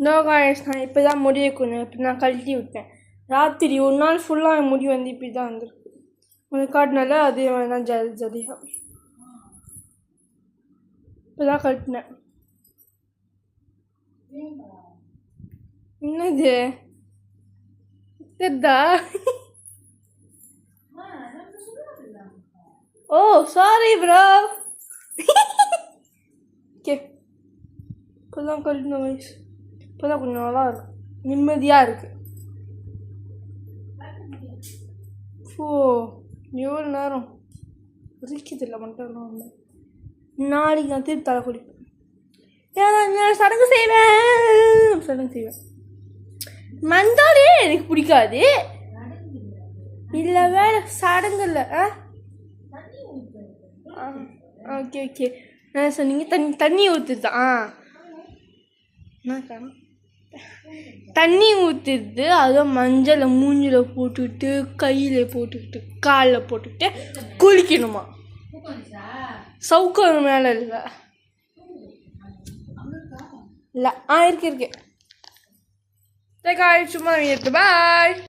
No guys, நான் இப்போ தான் முடியை கொஞ்சம் இப்போ நான் கழட்டி விட்டேன். ராத்திரி ஒரு நாள் ஃபுல்லாக என் முடி வந்து இப்படி தான் வந்துருக்கு. உங்களுக்கு காட்டினால அதே மாதிரி தான் ஜதியாக இப்போ தான் கழட்டினேன். என்னது தெரிதா? ஓ சாரி ப்ரோ. ஓகே, இப்போ தான் கழட்டின வயசு. இப்போ தான் கொஞ்சம் நல்லா இருக்கு, நிம்மதியாக இருக்குது. ஓ எவ்வளோ நேரம் ரிக்கிதில்லை மட்டும் நாளைக்கு நான் திருப்பி தலை குடிப்பேன். சடங்கு செய்வேன். மந்தாலே எனக்கு பிடிக்காது. இல்லை வேற சடங்கு இல்லை. ஓகே ஓகே, நான் சொன்னீங்க தண்ணி ஊற்றுதான். தண்ணி ஊற்றுது, அதுவும் மஞ்சளை மூஞ்சில் போட்டுக்கிட்டு கையில் போட்டுக்கிட்டு காலில் போட்டுக்கிட்டு குளிக்கணுமா. சவுக்கம் மேலே இல்லை இல்லை இருக்கு சும்மா பாய்.